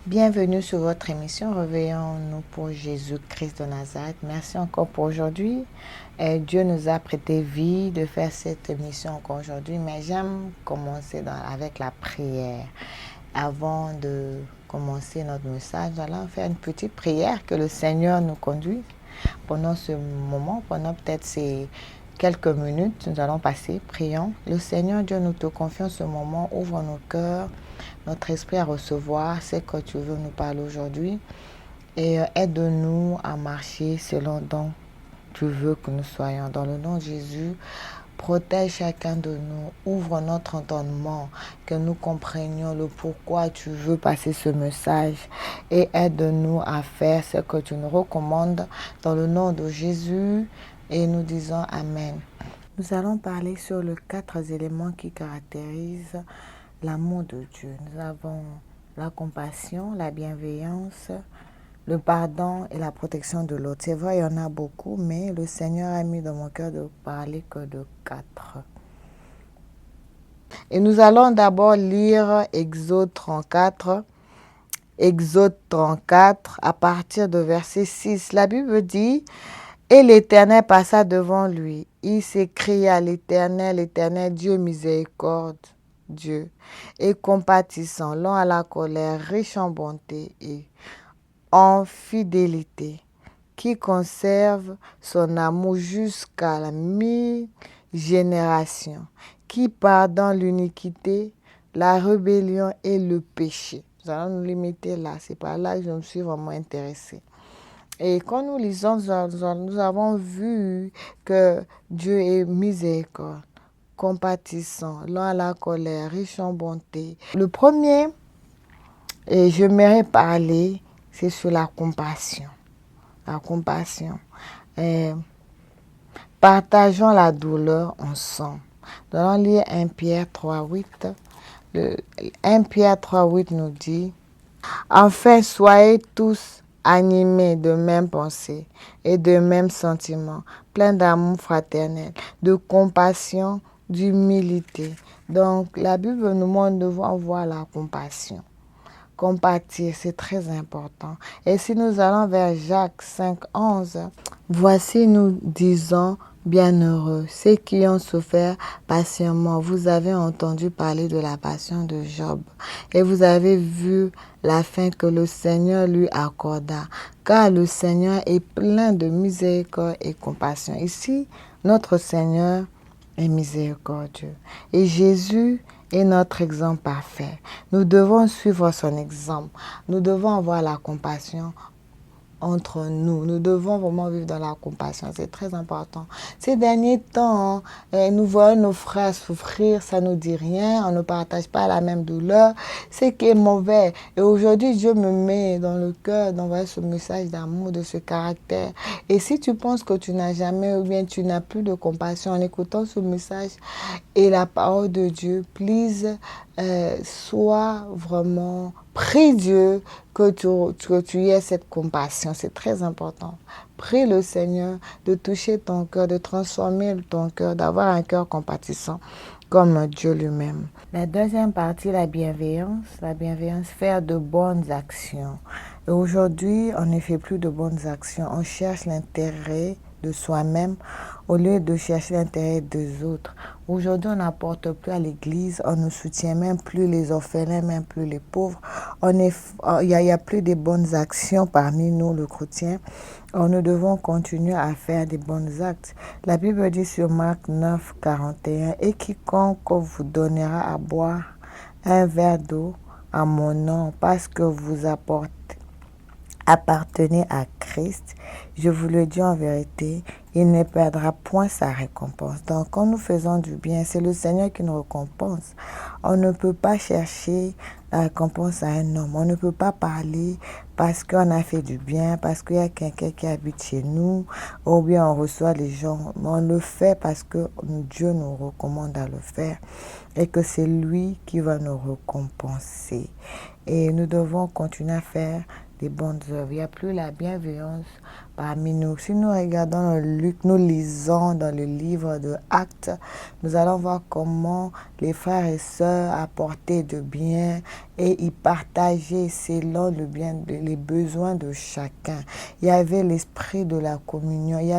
Bienvenue sur votre émission Réveillons-nous pour Jésus-Christ de Nazareth. Merci encore pour aujourd'hui. Dieu nous a prêté vie de faire cette émission encore aujourd'hui, mais j'aime commencer avec la prière. Avant de commencer notre message, nous allons faire une petite prière que le Seigneur nous conduit pendant ce moment, pendant peut-être ces quelques minutes, nous allons passer, prions. Le Seigneur Dieu, nous te confions ce moment, ouvre nos cœurs, notre esprit à recevoir ce que tu veux nous parler aujourd'hui et aide-nous à marcher selon dont tu veux que nous soyons. Dans le nom de Jésus, protège chacun de nous, ouvre notre entendement, que nous comprenions le pourquoi tu veux passer ce message et aide-nous à faire ce que tu nous recommandes dans le nom de Jésus et nous disons Amen. Nous allons parler sur les 4 éléments qui caractérisent l'amour de Dieu. Nous avons la compassion, la bienveillance, le pardon et la protection de l'autre. C'est vrai, il y en a beaucoup, mais le Seigneur a mis dans mon cœur de parler que de 4. Et nous allons d'abord lire Exode 34. Exode 34 à partir de verset 6. La Bible dit « Et l'Éternel passa devant lui. Il s'écria à l'Éternel, l'Éternel Dieu miséricorde, Dieu, et compatissant, lent à la colère, riche en bonté et en fidélité, qui conserve son amour jusqu'à la 1000 génération, qui pardonne l'iniquité, la rébellion et le péché. » Nous allons nous limiter là, c'est par là que je me suis vraiment intéressée. Et quand nous lisons, nous avons vu que Dieu est miséricorde, compatissant, lent à la colère, riche en bonté. Le premier, et j'aimerais parler, c'est sur la compassion. La compassion. Partageons la douleur ensemble. Nous allons lire 1 Pierre 3,8. 1 Pierre 3,8 nous dit « Enfin, soyez tous animés de même pensée et de même sentiment, pleins d'amour fraternel, de compassion, d'humilité. » Donc, la Bible nous montre de voir la compassion. Compatir, c'est très important. Et si nous allons vers Jacques 5,11, voici nous disons bienheureux, ceux qui ont souffert patiemment. Vous avez entendu parler de la passion de Job et vous avez vu la fin que le Seigneur lui accorda, car le Seigneur est plein de miséricorde et compassion. Ici, notre Seigneur est miséricordieux. Et Jésus est notre exemple parfait. Nous devons suivre son exemple. Nous devons avoir la compassion entre nous. Nous devons vraiment vivre dans la compassion. C'est très important. Ces derniers temps, nous voyons nos frères souffrir, ça ne nous dit rien. On ne partage pas la même douleur. C'est qui est mauvais. Et aujourd'hui, Dieu me met dans le cœur d'envoyer ce message d'amour, de ce caractère. Et si tu penses que tu n'as jamais ou bien tu n'as plus de compassion en écoutant ce message et la parole de Dieu, please, sois vraiment, prie Dieu que tu aies cette compassion. C'est très important. Prie le Seigneur de toucher ton cœur, de transformer ton cœur, d'avoir un cœur compatissant comme Dieu lui-même. La deuxième partie, la bienveillance, faire de bonnes actions. Et aujourd'hui, on ne fait plus de bonnes actions. On cherche l'intérêt de soi-même au lieu de chercher l'intérêt des autres. Aujourd'hui, on n'apporte plus à l'église, on ne soutient même plus les orphelins, même plus les pauvres. Il y a plus de bonnes actions parmi nous, les chrétiens. Nous devons continuer à faire des bons actes. La Bible dit sur Marc 9, 41, « Et quiconque vous donnera à boire un verre d'eau à mon nom, parce que vous appartenez à Christ, je vous le dis en vérité, il ne perdra point sa récompense. » Donc, quand nous faisons du bien, c'est le Seigneur qui nous récompense. On ne peut pas chercher la récompense à un homme. On ne peut pas parler parce qu'on a fait du bien, parce qu'il y a quelqu'un qui habite chez nous, ou bien on reçoit les gens. On le fait parce que Dieu nous recommande à le faire et que c'est lui qui va nous récompenser. Et nous devons continuer à faire des bonnes œuvres. Il n'y a plus la bienveillance parmi nous. Si nous regardons dans Luc, nous lisons dans le livre de Actes, nous allons voir comment les frères et sœurs apportaient de bien et ils partageaient selon le bien, les besoins de chacun. Il y avait l'esprit de la communion, il y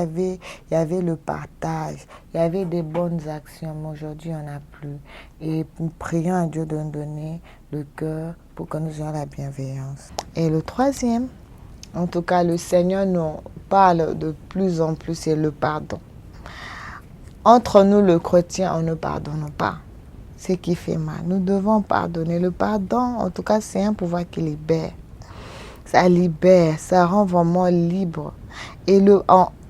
avait le partage, il y avait des bonnes actions, mais aujourd'hui il n'y en a plus. Et nous prions à Dieu de nous donner le cœur pour que nous ayons la bienveillance. Et le troisième, en tout cas, le Seigneur nous parle de plus en plus, c'est le pardon. Entre nous, le chrétien, on ne pardonne pas ce qui fait mal. Nous devons pardonner. Le pardon, en tout cas, c'est un pouvoir qui libère. Ça libère, ça rend vraiment libre. Et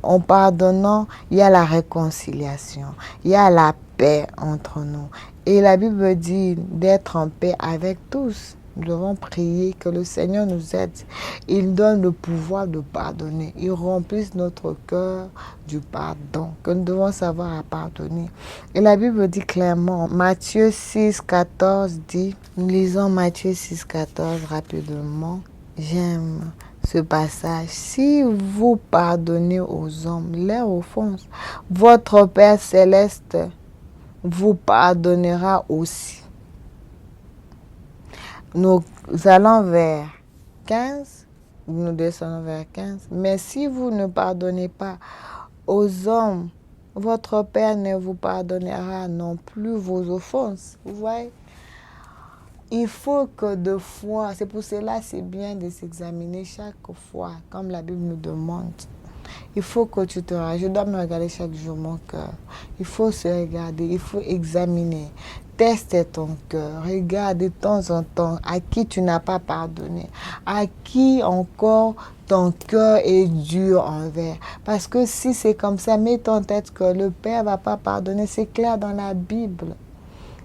en pardonnant, il y a la réconciliation, il y a la paix entre nous. Et la Bible dit d'être en paix avec tous. Nous devons prier que le Seigneur nous aide. Il donne le pouvoir de pardonner. Il remplisse notre cœur du pardon, que nous devons savoir à pardonner. Et la Bible dit clairement, Matthieu 6, 14 dit, nous lisons Matthieu 6, 14 rapidement. J'aime ce passage. Si vous pardonnez aux hommes leurs offenses, votre Père céleste vous pardonnera aussi. Nous allons vers 15, nous descendons vers 15. Mais si vous ne pardonnez pas aux hommes, votre Père ne vous pardonnera non plus vos offenses. Vous voyez? Il faut que de fois, c'est pour cela c'est bien de s'examiner chaque fois, comme la Bible nous demande. Il faut que tu te regardes. Je dois me regarder chaque jour mon cœur. Il faut se regarder, il faut examiner. Teste ton cœur. Regarde de temps en temps à qui tu n'as pas pardonné. À qui encore ton cœur est dur envers. Parce que si c'est comme ça, mets en tête que le Père ne va pas pardonner. C'est clair dans la Bible.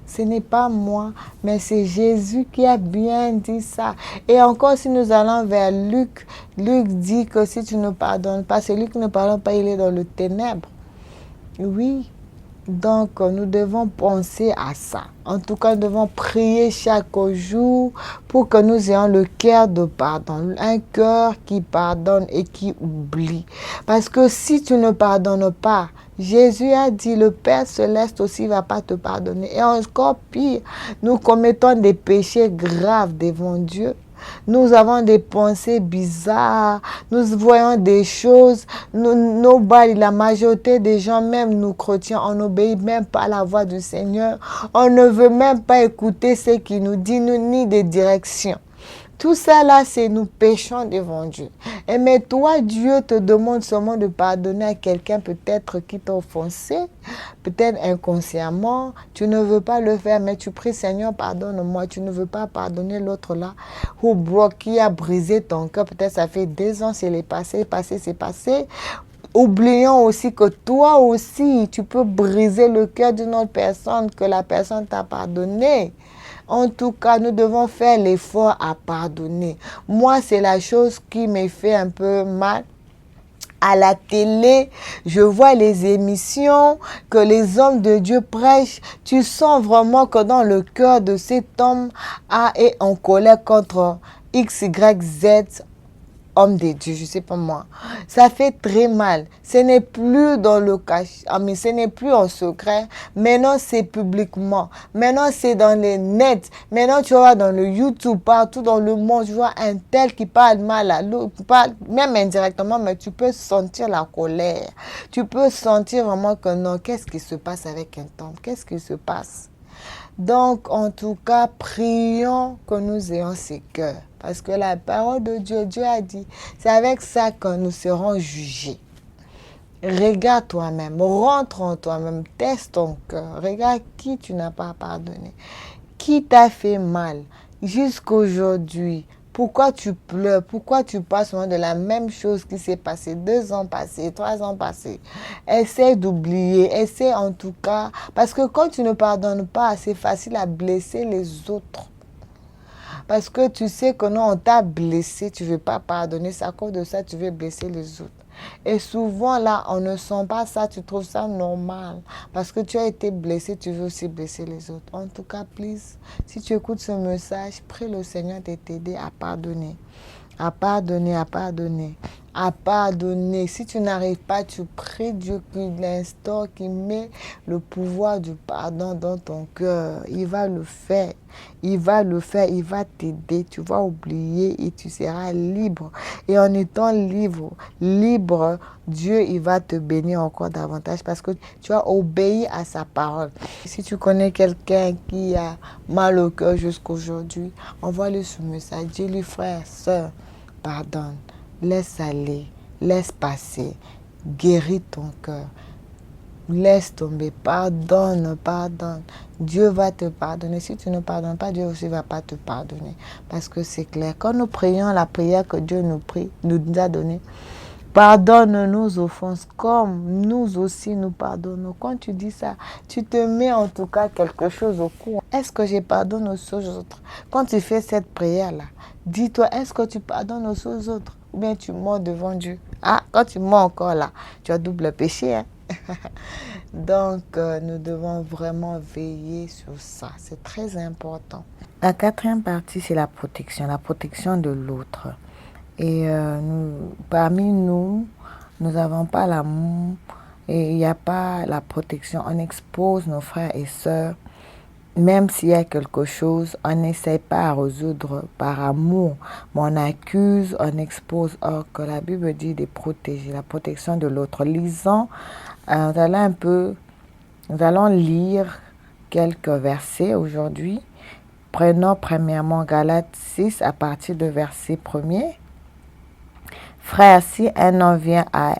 Ce n'est pas moi, mais c'est Jésus qui a bien dit ça. Et encore, si nous allons vers Luc, Luc dit que si tu ne pardonnes pas, celui qui ne pardonne pas, il est dans le ténèbre. Oui, donc nous devons penser à ça. En tout cas, nous devons prier chaque jour pour que nous ayons le cœur de pardon. Un cœur qui pardonne et qui oublie. Parce que si tu ne pardonnes pas, Jésus a dit, le Père céleste aussi ne va pas te pardonner. Et encore pire, nous commettons des péchés graves devant Dieu. Nous avons des pensées bizarres, nous voyons des choses, la majorité des gens, même nous chrétiens, on n'obéit même pas à la voix du Seigneur. On ne veut même pas écouter ce qu'il nous dit, ni des directions. Tout ça là, c'est nous péchons devant Dieu. Et mais toi, Dieu te demande seulement de pardonner à quelqu'un peut-être qui t'a offensé, peut-être inconsciemment. Tu ne veux pas le faire, mais tu pries, Seigneur, pardonne-moi. Tu ne veux pas pardonner l'autre là, qui a brisé ton cœur. Peut-être ça fait 2 ans, c'est passé. Oublions aussi que toi aussi, tu peux briser le cœur d'une autre personne que la personne t'a pardonné. En tout cas, nous devons faire l'effort à pardonner. Moi, c'est la chose qui me fait un peu mal. À la télé, je vois les émissions que les hommes de Dieu prêchent. Tu sens vraiment que dans le cœur de cet homme est en colère contre X, Y, Z. Homme de Dieu, je sais pas moi. Ça fait très mal. Ce n'est plus dans le cache, mais ce n'est plus en secret. Maintenant, c'est publiquement. Maintenant, c'est dans les nets. Maintenant, tu vois dans le YouTube, partout dans le monde, tu vois un tel qui parle mal à l'autre, même indirectement, mais tu peux sentir la colère. Tu peux sentir vraiment que non, qu'est-ce qui se passe avec un homme? Qu'est-ce qui se passe? Donc, en tout cas, prions que nous ayons ces cœurs. Parce que la parole de Dieu, Dieu a dit, c'est avec ça que nous serons jugés. Regarde toi-même, rentre en toi-même, teste ton cœur. Regarde qui tu n'as pas pardonné. Qui t'a fait mal jusqu'aujourd'hui. Pourquoi tu pleures? Pourquoi tu passes de la même chose qui s'est passée 2 ans passés, 3 ans passés? Essaie d'oublier, essaie en tout cas. Parce que quand tu ne pardonnes pas, c'est facile à blesser les autres. Parce que tu sais que non, on t'a blessé, tu ne veux pas pardonner. C'est à cause de ça tu veux blesser les autres. Et souvent là, on ne sent pas ça, tu trouves ça normal. Parce que tu as été blessé, tu veux aussi blesser les autres. En tout cas, please, si tu écoutes ce message, prie le Seigneur de t'aider à pardonner. À pardonner, à pardonner, à pardonner. Si tu n'arrives pas, tu pries Dieu qu'il instaure, qu'il met le pouvoir du pardon dans ton cœur. Il va le faire. Il va le faire. Il va t'aider. Tu vas oublier et tu seras libre. Et en étant libre, Dieu, il va te bénir encore davantage parce que tu as obéi à sa parole. Si tu connais quelqu'un qui a mal au cœur jusqu'aujourd'hui, envoie-lui ce message. Dis-lui, frère, sœur, pardonne, laisse aller, laisse passer, guéris ton cœur, laisse tomber, pardonne, pardonne. Dieu va te pardonner. Si tu ne pardonnes pas, Dieu aussi ne va pas te pardonner. Parce que c'est clair. Quand nous prions la prière que Dieu nous a donnée, pardonne nos offenses comme nous aussi nous pardonnons. Quand tu dis ça, tu te mets en tout cas quelque chose au cou. Est-ce que je pardonne aux autres? Quand tu fais cette prière-là, dis-toi, est-ce que tu pardonnes aux autres? Ou bien tu mens devant Dieu? Ah, quand tu mens encore là, tu as double péché. Hein? Donc, nous devons vraiment veiller sur ça. C'est très important. La quatrième partie, c'est la protection de l'autre. Et parmi nous n'avons pas l'amour et il n'y a pas la protection. On expose nos frères et sœurs. Même s'il y a quelque chose, on n'essaie pas à résoudre par amour, mais on accuse, on expose. Or que la Bible dit de protéger, la protection de l'autre. Lisons, nous allons lire quelques versets aujourd'hui. Prenons premièrement Galates 6 à partir de verset 1er. Frère, si un homme vient à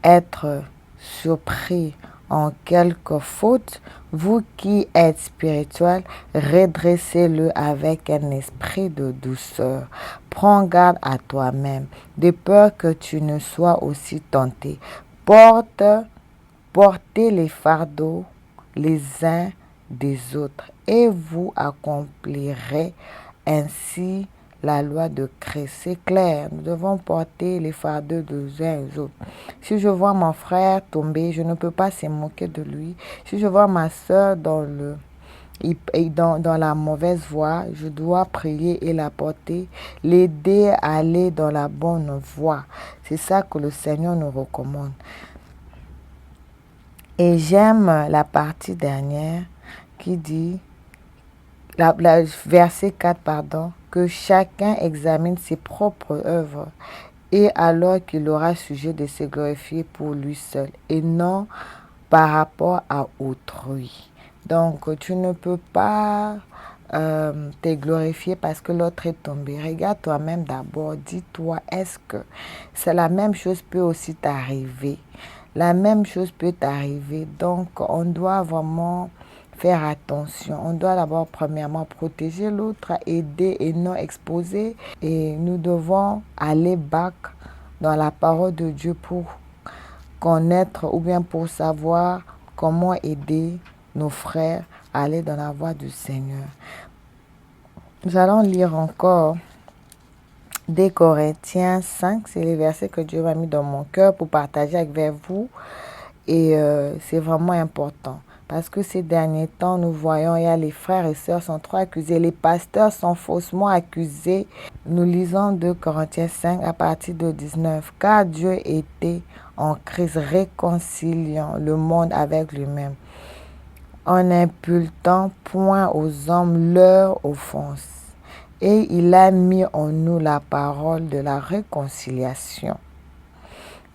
être surpris en quelque faute, vous qui êtes spirituel, redressez-le avec un esprit de douceur. Prends garde à toi-même, de peur que tu ne sois aussi tenté. Portez les fardeaux les uns des autres, et vous accomplirez ainsi la loi de Christ. C'est clair, nous devons porter les fardeaux des uns aux autres. Si je vois mon frère tomber, je ne peux pas se moquer de lui. Si je vois ma soeur dans la mauvaise voie, je dois prier et la porter, l'aider à aller dans la bonne voie. C'est ça que le Seigneur nous recommande. Et j'aime la partie dernière qui dit, verset 4, que chacun examine ses propres œuvres et alors qu'il aura sujet de se glorifier pour lui seul et non par rapport à autrui. Donc, tu ne peux pas te glorifier parce que l'autre est tombé. Regarde toi-même d'abord. Dis-toi, est-ce que la même chose peut aussi t'arriver? La même chose peut t'arriver. Donc, on doit vraiment faire attention. On doit d'abord, premièrement, protéger l'autre, aider et non exposer. Et nous devons aller back dans la parole de Dieu pour connaître ou bien pour savoir comment aider nos frères à aller dans la voie du Seigneur. Nous allons lire encore des Corinthiens 5, c'est les versets que Dieu m'a mis dans mon cœur pour partager avec vous. Et c'est vraiment important. Parce que ces derniers temps, nous voyons, il y a les frères et sœurs sont trop accusés. Les pasteurs sont faussement accusés. Nous lisons 2 Corinthiens 5 à partir de 19. Car Dieu était en Christ réconciliant le monde avec lui-même, en n'imputant point aux hommes leur offense. Et il a mis en nous la parole de la réconciliation.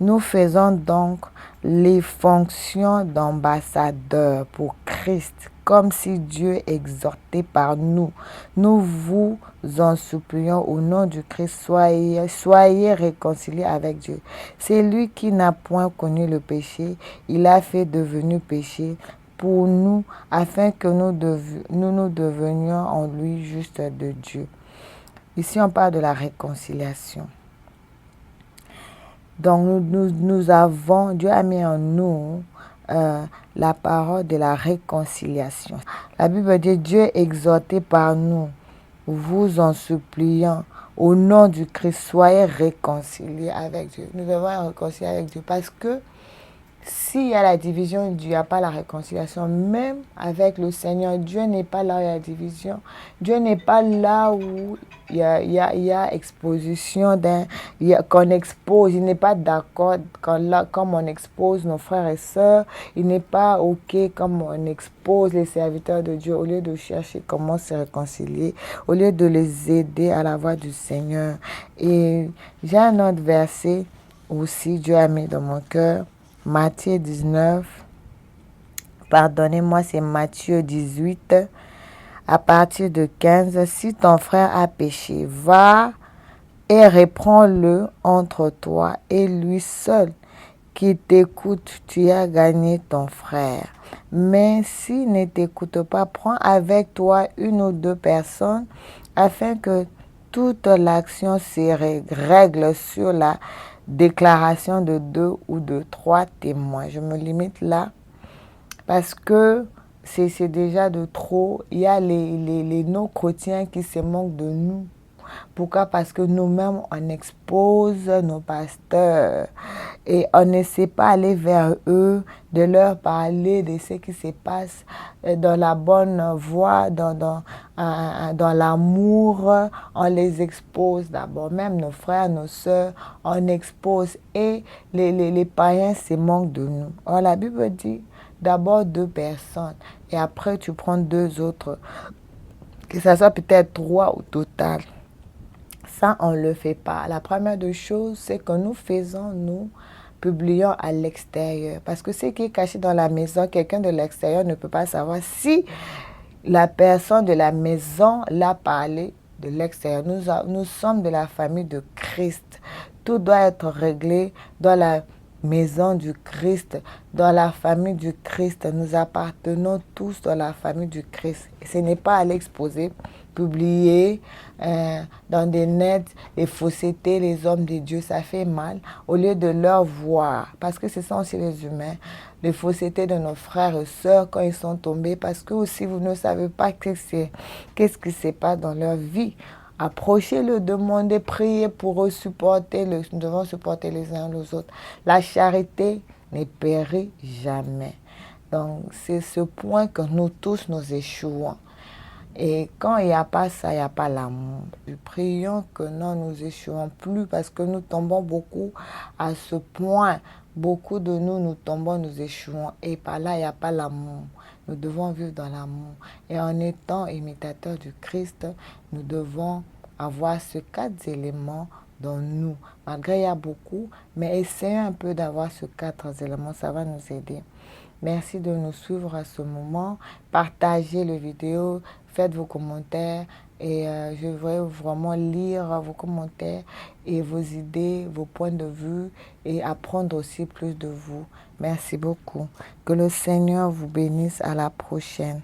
Nous faisons donc les fonctions d'ambassadeurs pour Christ, comme si Dieu exhortait par nous. Nous vous en supplions au nom du Christ, soyez réconciliés avec Dieu. C'est lui qui n'a point connu le péché, il a fait devenu péché pour nous, afin que nous devenions en lui juste de Dieu. Ici, on parle de la réconciliation. Donc, nous avons, Dieu a mis en nous la parole de la réconciliation. La Bible dit, Dieu est exhorté par nous, vous en suppliant, au nom du Christ, soyez réconciliés avec Dieu. Nous devons être réconciliés avec Dieu parce que S'il y a la division, il n'y a pas la réconciliation. Même avec le Seigneur, Dieu n'est pas là où il y a division. Dieu n'est pas là où il y a exposition, qu'on expose. Il n'est pas d'accord comme on expose nos frères et sœurs. Il n'est pas OK comme on expose les serviteurs de Dieu. Au lieu de chercher comment se réconcilier, au lieu de les aider à la voix du Seigneur. Et j'ai un autre verset aussi, Dieu a mis dans mon cœur. Matthieu 19, pardonnez-moi, c'est Matthieu 18, à partir de 15. Si ton frère a péché, va et reprends-le entre toi et lui seul. Qui t'écoute, tu as gagné ton frère. Mais s'il ne t'écoute pas, prends avec toi une ou deux personnes afin que toute l'action se règle sur la déclaration de 2 ou de 3 témoins. Je me limite là parce que c'est déjà de trop. Il y a les non-chrétiens qui se moquent de nous. Pourquoi? Parce que nous-mêmes, on expose nos pasteurs et on ne sait pas aller vers eux, de leur parler de ce qui se passe dans la bonne voie, dans l'amour. On les expose d'abord, même nos frères, nos sœurs, on expose et les païens se moquent de nous. Or, la Bible dit d'abord 2 personnes et après tu prends 2 autres, que ça soit peut-être 3 au total. Ça, on ne le fait pas. La première des choses, c'est que nous publions à l'extérieur. Parce que ce qui est caché dans la maison, quelqu'un de l'extérieur ne peut pas savoir si la personne de la maison l'a parlé de l'extérieur. Nous sommes de la famille de Christ. Tout doit être réglé dans la maison du Christ, dans la famille du Christ. Nous appartenons tous dans la famille du Christ. Et ce n'est pas à l'exposer, publier dans des nets les faussetés, les hommes de Dieu, ça fait mal. Au lieu de leur voir, parce que ce sont aussi les humains, les faussetés de nos frères et sœurs quand ils sont tombés, parce que aussi vous ne savez pas qu'est-ce qui se passe dans leur vie. Approchez-le, demandez, priez pour eux, nous devons supporter les uns les autres. La charité ne périt jamais. Donc, c'est ce point que nous tous, nous échouons. Et quand il n'y a pas ça, il n'y a pas l'amour. Prions que non, nous échouons plus parce que nous tombons beaucoup à ce point. Beaucoup de nous tombons, nous échouons. Et par là, il n'y a pas l'amour. Nous devons vivre dans l'amour. Et en étant imitateurs du Christ, nous devons avoir ces 4 éléments dans nous. Malgré il y a beaucoup, mais essayons un peu d'avoir ces 4 éléments. Ça va nous aider. Merci de nous suivre à ce moment. Partagez la vidéo, faites vos commentaires et je vais vraiment lire vos commentaires et vos idées, vos points de vue et apprendre aussi plus de vous. Merci beaucoup. Que le Seigneur vous bénisse. À la prochaine.